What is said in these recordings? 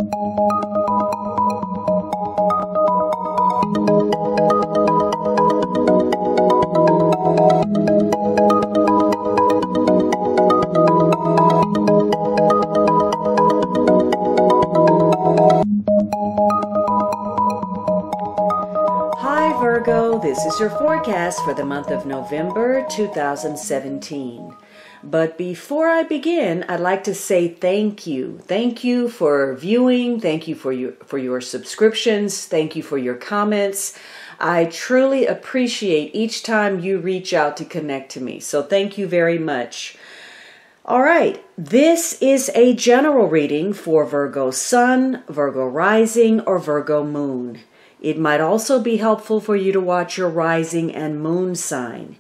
Hi Virgo, this is your forecast for the month of November 2017. But before I begin, I'd like to say thank you. Thank you for viewing. Thank you for your subscriptions. Thank you for your comments. I truly appreciate each time you reach out to connect to me. So thank you very much. All right, this is a general reading for Virgo Sun, Virgo Rising, or Virgo Moon. It might also be helpful for you to watch your rising and moon sign.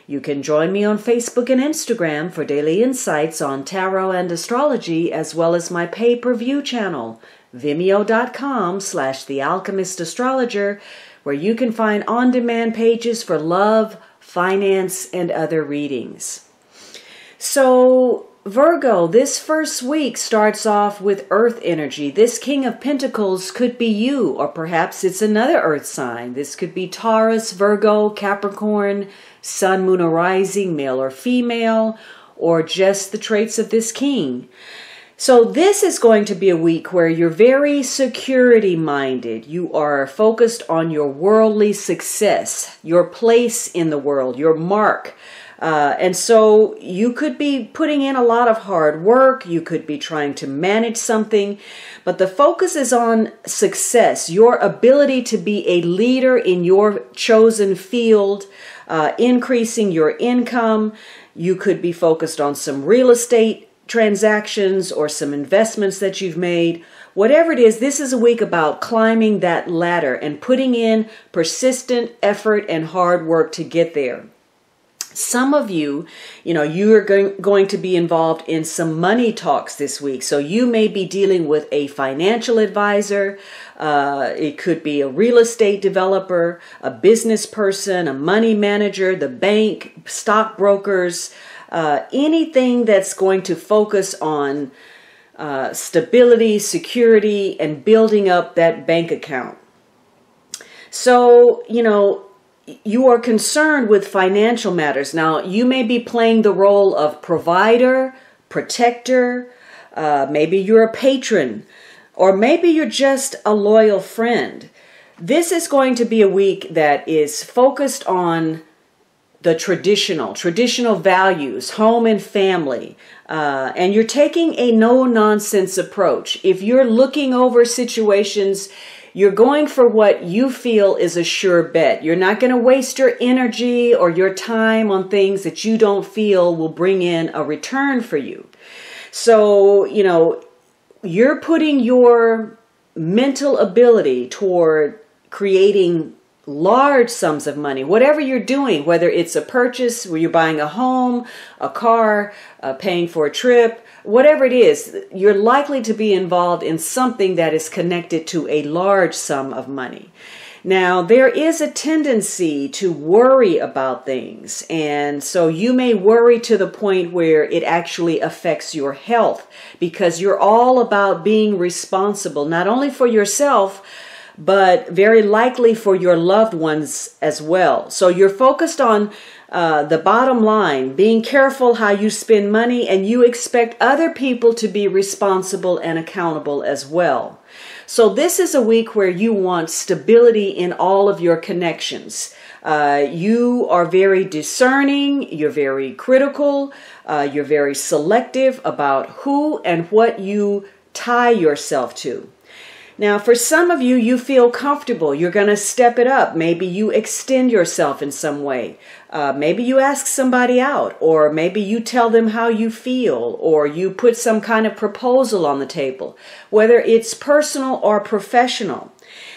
You can join me on Facebook and Instagram for daily insights on tarot and astrology, as well as my pay-per-view channel, vimeo.com/thealchemistastrologer, where you can find on-demand pages for love, finance, and other readings. So, Virgo, this first week starts off with Earth energy. This King of Pentacles could be you, or perhaps it's another Earth sign. This could be Taurus, Virgo, Capricorn, Sun, Moon, or Rising, male or female, or just the traits of this King. So this is going to be a week where you're very security-minded. You are focused on your worldly success, your place in the world, your mark. And so you could be putting in a lot of hard work. You could be trying to manage something, but the focus is on success, your ability to be a leader in your chosen field, increasing your income. You could be focused on some real estate transactions or some investments that you've made. Whatever it is, this is a week about climbing that ladder and putting in persistent effort and hard work to get there. Some of you, you are going to be involved in some money talks this week. So you may be dealing with a financial advisor. It could be a real estate developer, a business person, a money manager, the bank, stockbrokers, anything that's going to focus on stability, security, and building up that bank account. So, you are concerned with financial matters. Now, you may be playing the role of provider, protector, maybe you're a patron, or maybe you're just a loyal friend. This is going to be a week that is focused on the traditional values, home and family, and you're taking a no-nonsense approach. If you're looking over situations, you're going for what you feel is a sure bet. You're not going to waste your energy or your time on things that you don't feel will bring in a return for you. So, you're putting your mental ability toward creating large sums of money, whatever you're doing, whether it's a purchase where you're buying a home, a car, paying for a trip, whatever it is, you're likely to be involved in something that is connected to a large sum of money. Now, there is a tendency to worry about things, and so you may worry to the point where it actually affects your health, because you're all about being responsible, not only for yourself, but very likely for your loved ones as well. So you're focused on the bottom line, being careful how you spend money, and you expect other people to be responsible and accountable as well. So this is a week where you want stability in all of your connections. You are very discerning, you're very critical, you're very selective about who and what you tie yourself to. Now, for some of you, you feel comfortable. You're going to step it up. Maybe you extend yourself in some way. Maybe you ask somebody out, or maybe you tell them how you feel, or you put some kind of proposal on the table, whether it's personal or professional.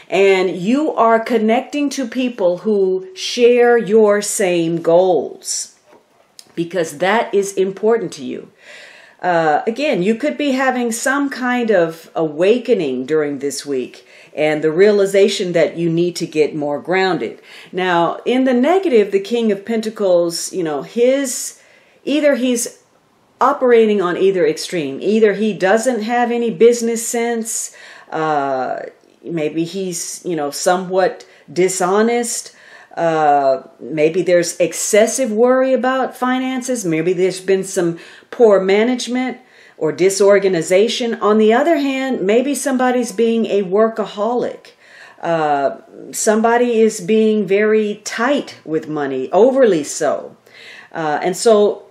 And you are connecting to people who share your same goals, because that is important to you. Again, you could be having some kind of awakening during this week and the realization that you need to get more grounded. Now, in the negative, the King of Pentacles, either he's operating on either extreme. Either he doesn't have any business sense, maybe he's, somewhat dishonest, maybe there's excessive worry about finances, maybe there's been some poor management or disorganization. On the other hand, maybe somebody's being a workaholic. Somebody is being very tight with money, overly so. And so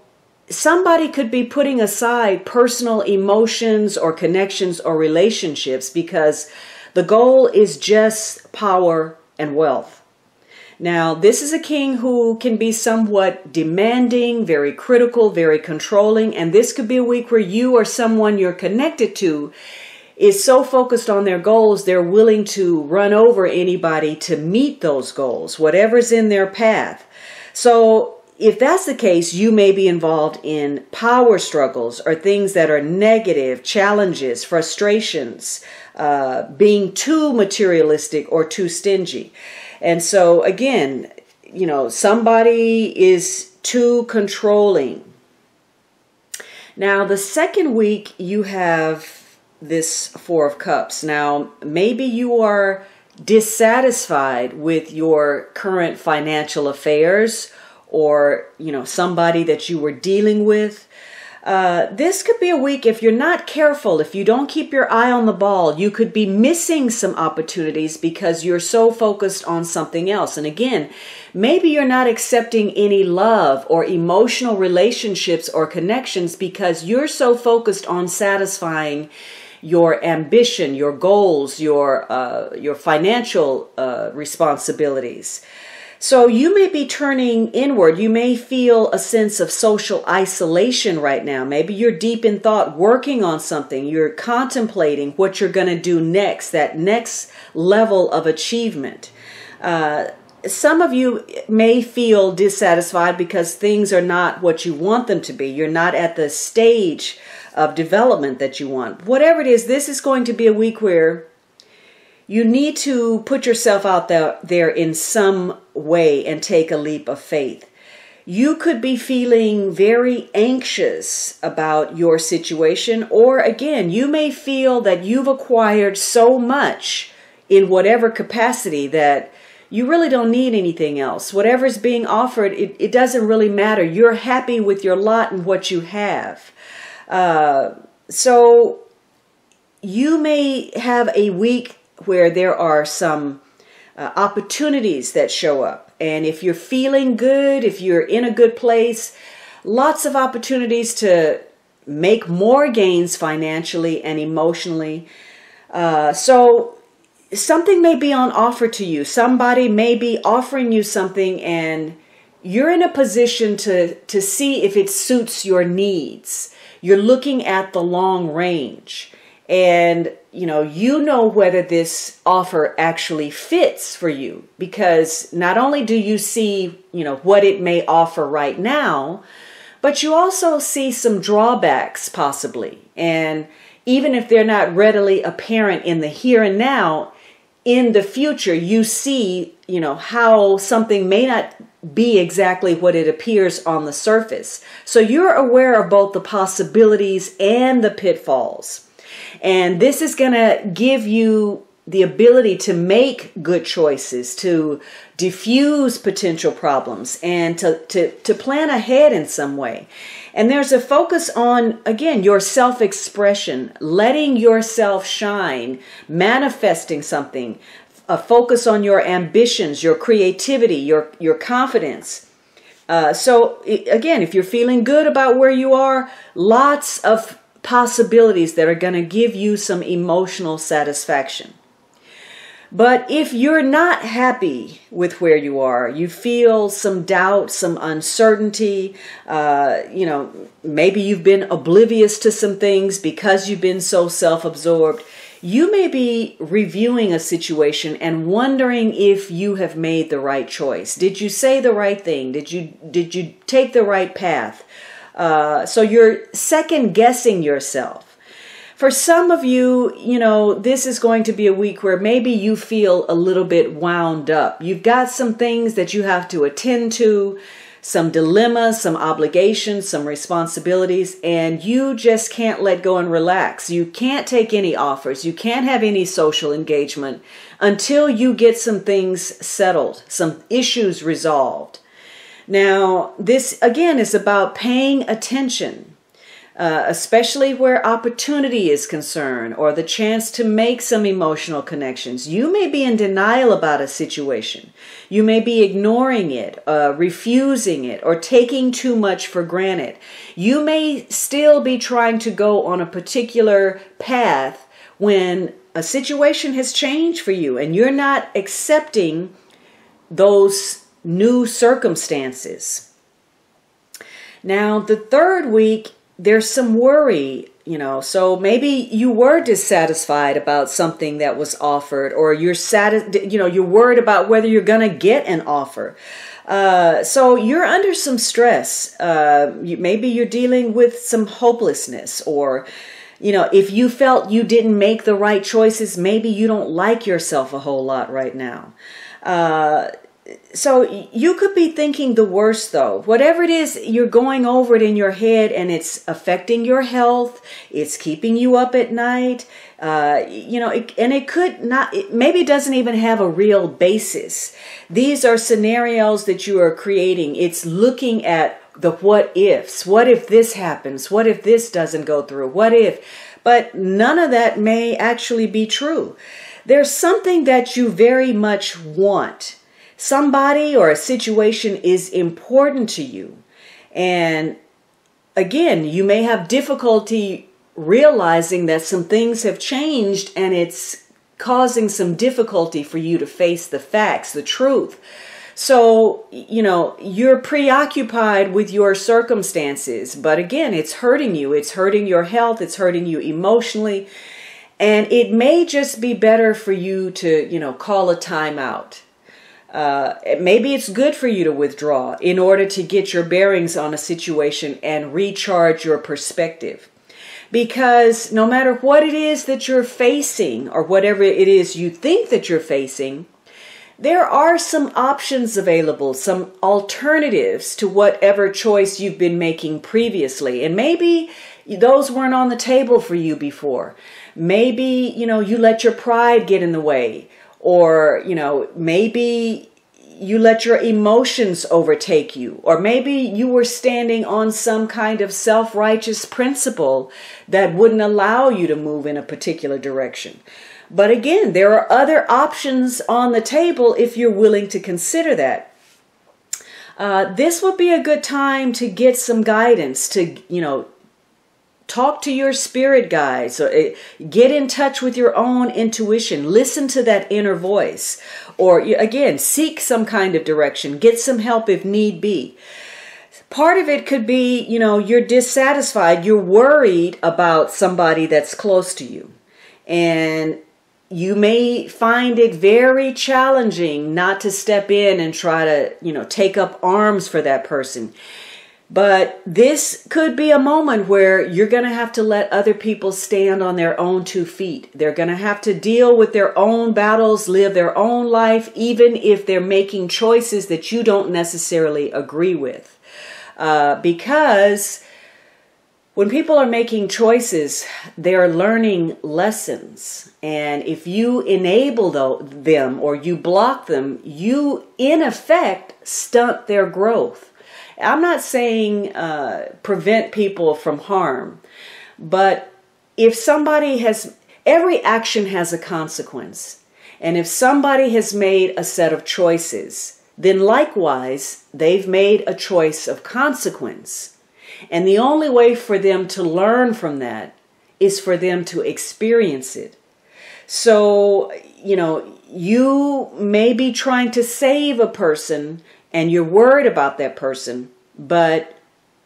somebody could be putting aside personal emotions or connections or relationships because the goal is just power and wealth. Now, this is a king who can be somewhat demanding, very critical, very controlling, and this could be a week where you or someone you're connected to is so focused on their goals, they're willing to run over anybody to meet those goals, whatever's in their path. So if that's the case, you may be involved in power struggles or things that are negative, challenges, frustrations, being too materialistic or too stingy. And so again, somebody is too controlling. Now, the second week you have this Four of Cups. Now, maybe you are dissatisfied with your current financial affairs or, somebody that you were dealing with. This could be a week, if you're not careful, if you don't keep your eye on the ball, you could be missing some opportunities because you're so focused on something else. And again, maybe you're not accepting any love or emotional relationships or connections because you're so focused on satisfying your ambition, your goals, your financial responsibilities. So you may be turning inward. You may feel a sense of social isolation right now. Maybe you're deep in thought, working on something. You're contemplating what you're going to do next, that next level of achievement. Some of you may feel dissatisfied because things are not what you want them to be. You're not at the stage of development that you want. Whatever it is, this is going to be a week where you need to put yourself out there in some way and take a leap of faith. You could be feeling very anxious about your situation, or again, you may feel that you've acquired so much in whatever capacity that you really don't need anything else. Whatever's being offered, it doesn't really matter. You're happy with your lot and what you have. So you may have a week where there are some opportunities that show up. And if you're feeling good, if you're in a good place, lots of opportunities to make more gains financially and emotionally. So something may be on offer to you. Somebody may be offering you something and you're in a position to see if it suits your needs. You're looking at the long range. And, you know whether this offer actually fits for you, because not only do you see, what it may offer right now, but you also see some drawbacks possibly. And even if they're not readily apparent in the here and now, in the future, you see, how something may not be exactly what it appears on the surface. So you're aware of both the possibilities and the pitfalls. And this is going to give you the ability to make good choices, to diffuse potential problems, and to plan ahead in some way. And there's a focus on, again, your self-expression, letting yourself shine, manifesting something, a focus on your ambitions, your creativity, your confidence. So again, if you're feeling good about where you are, lots of possibilities that are going to give you some emotional satisfaction. But if you're not happy with where you are, you feel some doubt, some uncertainty, maybe you've been oblivious to some things because you've been so self-absorbed, you may be reviewing a situation and wondering if you have made the right choice. Did you say the right thing? Did you take the right path? So you're second guessing yourself. For some of you, this is going to be a week where maybe you feel a little bit wound up. You've got some things that you have to attend to, some dilemmas, some obligations, some responsibilities, and you just can't let go and relax. You can't take any offers. You can't have any social engagement until you get some things settled, some issues resolved. Now, this again is about paying attention. Especially where opportunity is concerned or the chance to make some emotional connections. You may be in denial about a situation. You may be ignoring it, refusing it, or taking too much for granted. You may still be trying to go on a particular path when a situation has changed for you and you're not accepting those new circumstances. Now, the third week, there's some worry, so maybe you were dissatisfied about something that was offered, or you're worried about whether you're going to get an offer. So you're under some stress. Maybe you're dealing with some hopelessness, or, if you felt you didn't make the right choices, maybe you don't like yourself a whole lot right now. So you could be thinking the worst, though. Whatever it is, you're going over it in your head and it's affecting your health. It's keeping you up at night. And it could not, maybe it doesn't even have a real basis. These are scenarios that you are creating. It's looking at the what ifs. What if this happens? What if this doesn't go through? What if? But none of that may actually be true. There's something that you very much want. Somebody or a situation is important to you. And again, you may have difficulty realizing that some things have changed and it's causing some difficulty for you to face the facts, the truth. So, you're preoccupied with your circumstances, but again, it's hurting you. It's hurting your health. It's hurting you emotionally. And it may just be better for you to, call a timeout. Maybe it's good for you to withdraw in order to get your bearings on a situation and recharge your perspective. Because no matter what it is that you're facing or whatever it is you think that you're facing, there are some options available, some alternatives to whatever choice you've been making previously. And maybe those weren't on the table for you before. Maybe, you let your pride get in the way. Or, maybe you let your emotions overtake you. Or maybe you were standing on some kind of self-righteous principle that wouldn't allow you to move in a particular direction. But again, there are other options on the table if you're willing to consider that. This would be a good time to get some guidance, to, talk to your spirit guides, or get in touch with your own intuition. Listen to that inner voice. Or again, seek some kind of direction. Get some help if need be. Part of it could be, you're dissatisfied. You're worried about somebody that's close to you. And you may find it very challenging not to step in and try to, take up arms for that person. But this could be a moment where you're going to have to let other people stand on their own 2 feet. They're going to have to deal with their own battles, live their own life, even if they're making choices that you don't necessarily agree with. Because when people are making choices, they're learning lessons. And if you enable them or you block them, you, in effect, stunt their growth. I'm not saying prevent people from harm, but if somebody every action has a consequence. And if somebody has made a set of choices, then likewise, they've made a choice of consequence. And the only way for them to learn from that is for them to experience it. So, you may be trying to save a person and you're worried about that person, but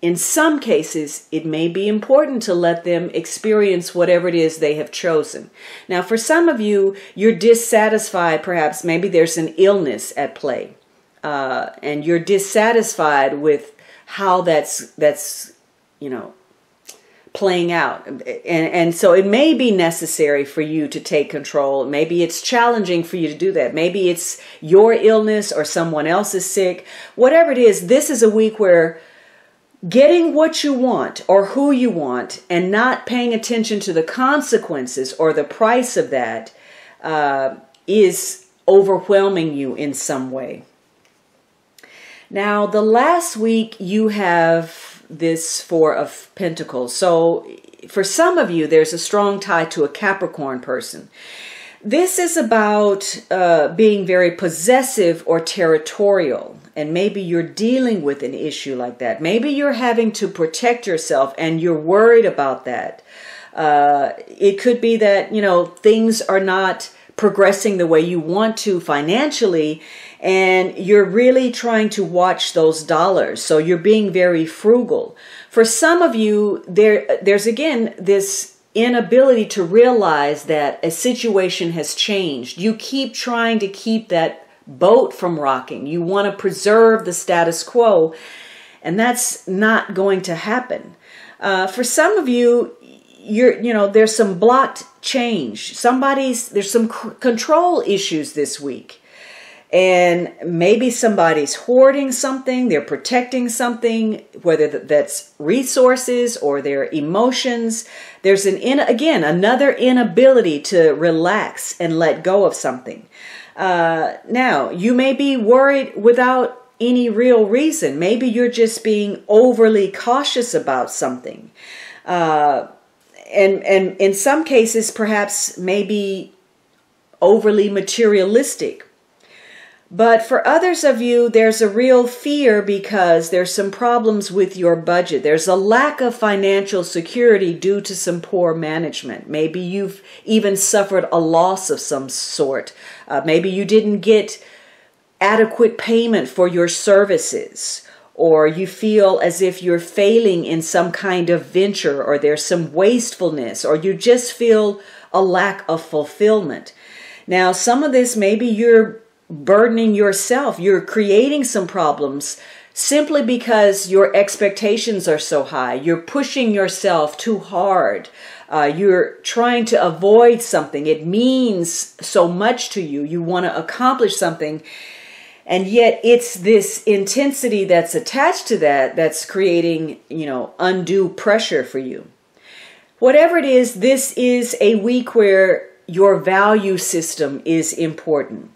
in some cases, it may be important to let them experience whatever it is they have chosen. Now, for some of you, you're dissatisfied, perhaps maybe there's an illness at play, and you're dissatisfied with how that's playing out. And so it may be necessary for you to take control. Maybe it's challenging for you to do that. Maybe it's your illness or someone else is sick. Whatever it is, this is a week where getting what you want or who you want and not paying attention to the consequences or the price of that is overwhelming you in some way. Now, the last week you have this Four of Pentacles. So for some of you, there's a strong tie to a Capricorn person. This is about being very possessive or territorial. And maybe you're dealing with an issue like that. Maybe you're having to protect yourself and you're worried about that. It could be that, things are not progressing the way you want to financially, and you're really trying to watch those dollars. So you're being very frugal. For some of you, there's again this inability to realize that a situation has changed. You keep trying to keep that boat from rocking. You want to preserve the status quo, and that's not going to happen. For some of you, there's some blocked change. There's some control issues this week. And maybe somebody's hoarding something, they're protecting something, whether that's resources or their emotions. There's another inability to relax and let go of something. Now, you may be worried without any real reason. Maybe you're just being overly cautious about something. And in some cases, perhaps maybe overly materialistic. But for others of you, there's a real fear because there's some problems with your budget. There's a lack of financial security due to some poor management. Maybe you've even suffered a loss of some sort. Maybe you didn't get adequate payment for your services, or you feel as if you're failing in some kind of venture, or there's some wastefulness, or you just feel a lack of fulfillment. Now, some of this, maybe you're burdening yourself. You're creating some problems simply because your expectations are so high. You're pushing yourself too hard. You're trying to avoid something. It means so much to you. You want to accomplish something. And yet it's this intensity that's attached to that's creating, undue pressure for you. Whatever it is, this is a week where your value system is important.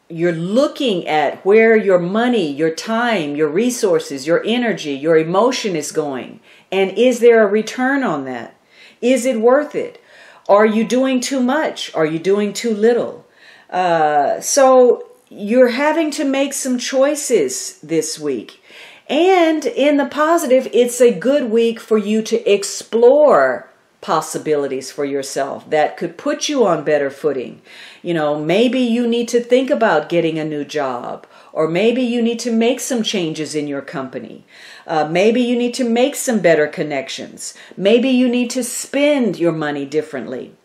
You're looking at where your money, your time, your resources, your energy, your emotion is going. And is there a return on that? Is it worth it? Are you doing too much? Are you doing too little? So you're having to make some choices this week. And in the positive, it's a good week for you to explore possibilities for yourself that could put you on better footing. Maybe you need to think about getting a new job, or maybe you need to make some changes in your company. Maybe you need to make some better connections. Maybe you need to spend your money differently.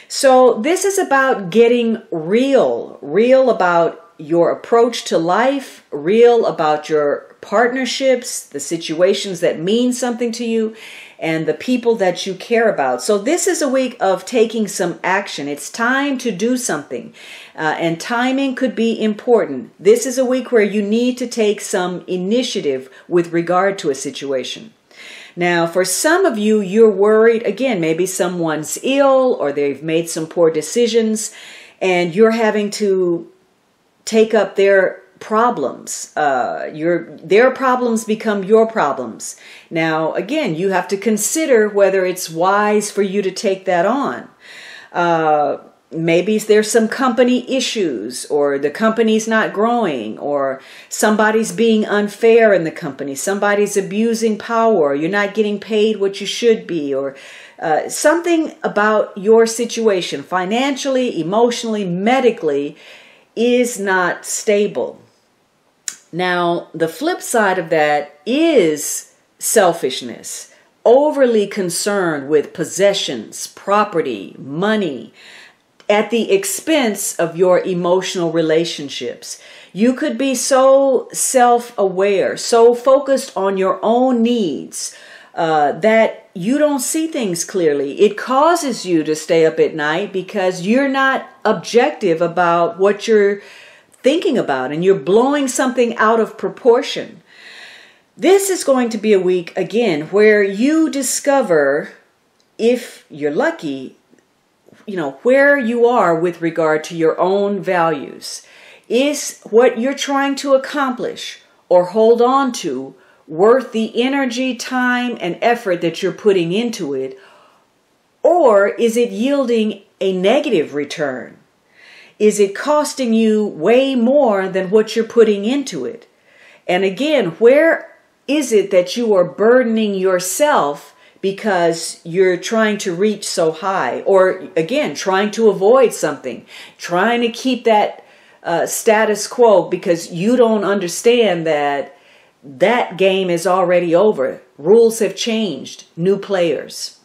So this is about getting real about your approach to life, real about your partnerships, the situations that mean something to you, and the people that you care about. So this is a week of taking some action. It's time to do something, and timing could be important. This is a week where you need to take some initiative with regard to a situation. Now, for some of you, you're worried, again, maybe someone's ill or they've made some poor decisions, and you're having to take up their problems. Their problems become your problems. Now, again, you have to consider whether it's wise for you to take that on. Maybe there's some company issues, or the company's not growing, or somebody's being unfair in the company, somebody's abusing power, you're not getting paid what you should be, or something about your situation financially, emotionally, medically is not stable. Now, the flip side of that is selfishness, overly concerned with possessions, property, money, at the expense of your emotional relationships. You could be so self-aware, so focused on your own needs, that you don't see things clearly. It causes you to stay up at night because you're not objective about what you're thinking about, and you're blowing something out of proportion. This is going to be a week, again, where you discover, if you're lucky, where you are with regard to your own values. Is what you're trying to accomplish or hold on to worth the energy, time, and effort that you're putting into it? Or is it yielding a negative return? Is it costing you way more than what you're putting into it? And again, where is it that you are burdening yourself because you're trying to reach so high? Or again, trying to avoid something, trying to keep that status quo because you don't understand that game is already over. Rules have changed. New players.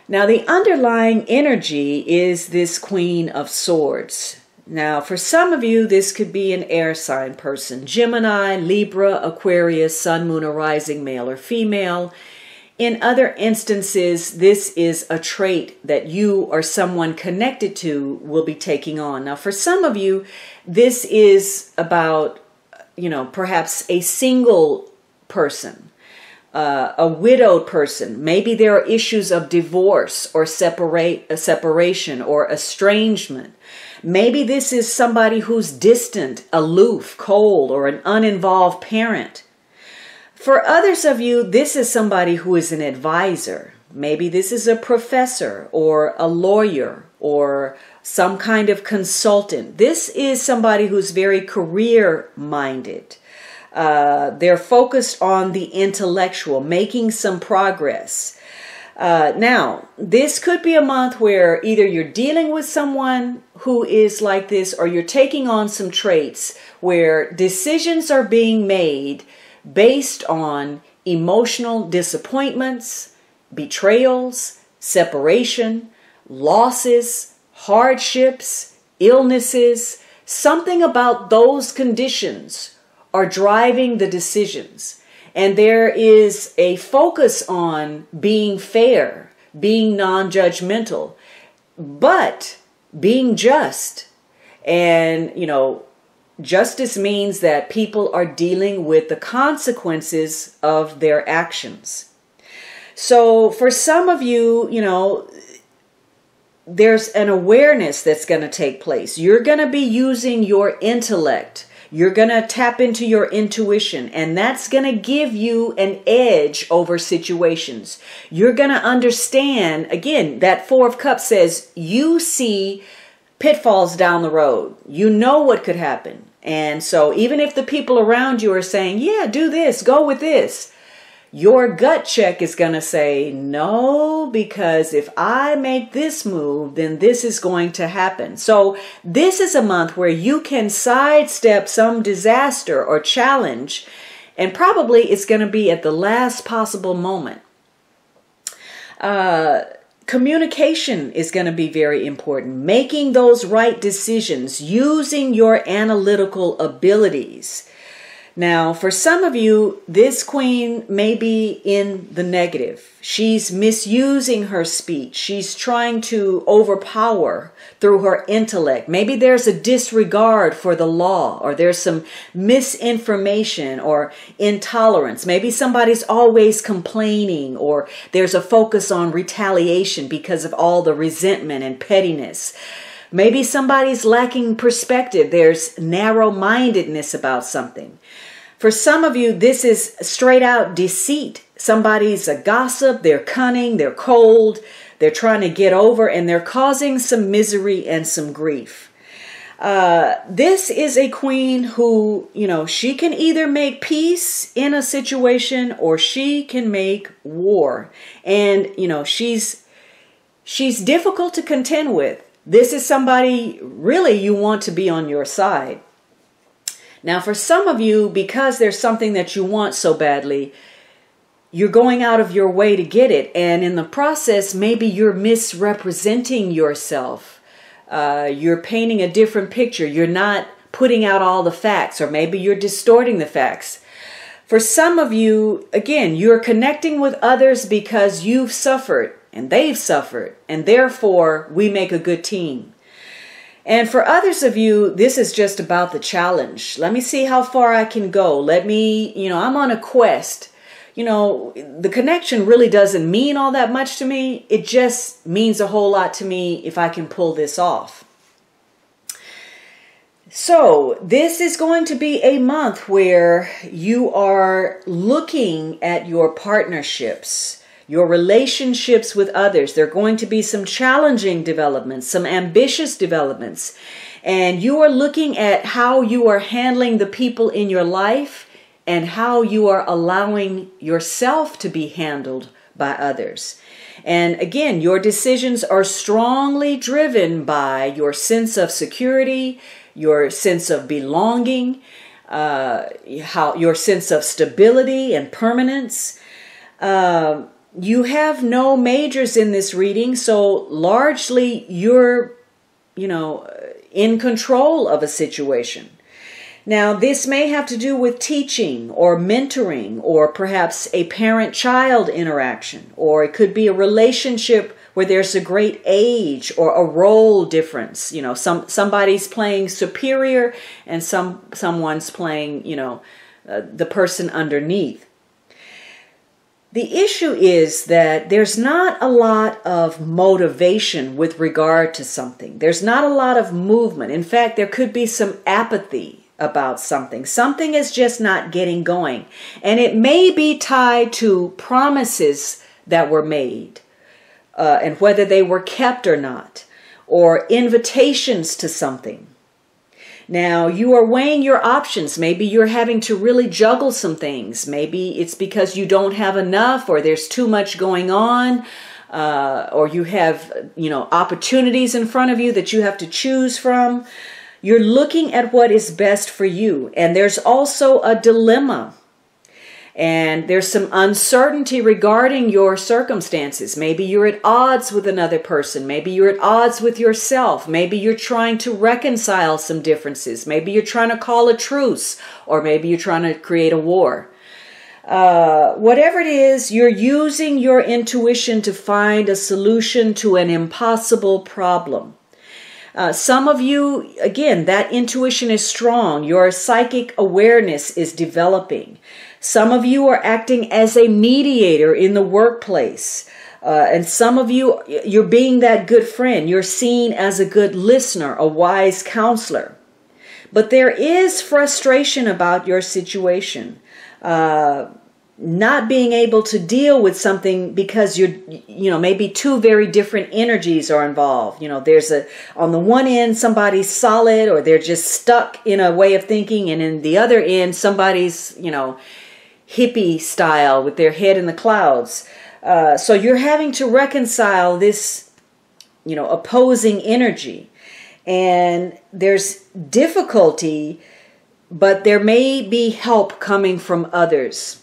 Now, the underlying energy is this Queen of Swords. Now, for some of you, this could be an air sign person. Gemini, Libra, Aquarius, Sun, Moon, or Rising, male or female. In other instances, this is a trait that you or someone connected to will be taking on. Now, for some of you, this is about, perhaps a single person, a widowed person. Maybe there are issues of divorce or separation or estrangement. Maybe this is somebody who's distant, aloof, cold, or an uninvolved parent. For others of you, this is somebody who is an advisor. Maybe this is a professor or a lawyer or some kind of consultant. This is somebody who's very career-minded. They're focused on the intellectual, making some progress. Now, this could be a month where either you're dealing with someone who is like this, or you're taking on some traits where decisions are being made based on emotional disappointments, betrayals, separation, losses, hardships, illnesses. Something about those conditions are driving the decisions. And there is a focus on being fair, being non-judgmental, but being just. And, justice means that people are dealing with the consequences of their actions. So for some of you, there's an awareness that's going to take place. You're going to be using your intellect. You're going to tap into your intuition, and that's going to give you an edge over situations. You're going to understand, again, that Four of Cups says you see pitfalls down the road. You know what could happen. And so even if the people around you are saying, yeah, do this, go with this, your gut check is going to say, no, because if I make this move, then this is going to happen. So this is a month where you can sidestep some disaster or challenge, and probably it's going to be at the last possible moment. Communication is going to be very important. Making those right decisions, using your analytical abilities. Now, for some of you, this queen may be in the negative. She's misusing her speech. She's trying to overpower through her intellect. Maybe there's a disregard for the law, or there's some misinformation or intolerance. Maybe somebody's always complaining, or there's a focus on retaliation because of all the resentment and pettiness. Maybe somebody's lacking perspective. There's narrow-mindedness about something. For some of you, this is straight out deceit. Somebody's a gossip, they're cunning, they're cold, they're trying to get over, and they're causing some misery and some grief. This is a queen who, she can either make peace in a situation or she can make war. And, she's difficult to contend with. This is somebody really you want to be on your side. Now, for some of you, because there's something that you want so badly, you're going out of your way to get it. And in the process, maybe you're misrepresenting yourself. You're painting a different picture. You're not putting out all the facts, or maybe you're distorting the facts. For some of you, again, you're connecting with others because you've suffered and they've suffered, and therefore we make a good team. And for others of you, this is just about the challenge. Let me see how far I can go. I'm on a quest. The connection really doesn't mean all that much to me. It just means a whole lot to me if I can pull this off. So this is going to be a month where you are looking at your partnerships, your relationships with others. There are going to be some challenging developments, some ambitious developments. And you are looking at how you are handling the people in your life and how you are allowing yourself to be handled by others. And again, your decisions are strongly driven by your sense of security, your sense of belonging, your sense of stability and permanence. You have no majors in this reading, so largely you're, in control of a situation. Now, this may have to do with teaching or mentoring or perhaps a parent-child interaction, or it could be a relationship where there's a great age or a role difference. Somebody's playing superior and someone's playing, the person underneath. The issue is that there's not a lot of motivation with regard to something. There's not a lot of movement. In fact, there could be some apathy about something. Something is just not getting going. And it may be tied to promises that were made, and whether they were kept or not, or invitations to something. Now, you are weighing your options. Maybe you're having to really juggle some things. Maybe it's because you don't have enough, or there's too much going on, or you have, opportunities in front of you that you have to choose from. You're looking at what is best for you. And there's also a dilemma. And there's some uncertainty regarding your circumstances. Maybe you're at odds with another person. Maybe you're at odds with yourself. Maybe you're trying to reconcile some differences. Maybe you're trying to call a truce, or maybe you're trying to create a war. Whatever it is, you're using your intuition to find a solution to an impossible problem. Some of you, again, that intuition is strong. Your psychic awareness is developing. Some of you are acting as a mediator in the workplace. And some of you, you're being that good friend. You're seen as a good listener, a wise counselor. But there is frustration about your situation. Not being able to deal with something because maybe two very different energies are involved. There's on the one end, somebody's solid, or they're just stuck in a way of thinking. And in the other end, somebody's, hippie style with their head in the clouds. So you're having to reconcile this, opposing energy. And there's difficulty, but there may be help coming from others.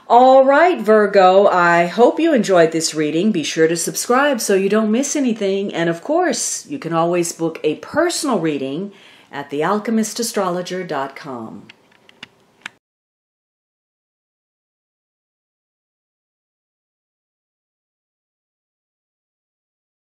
All right, Virgo, I hope you enjoyed this reading. Be sure to subscribe so you don't miss anything. And of course, you can always book a personal reading at thealchemistastrologer.com.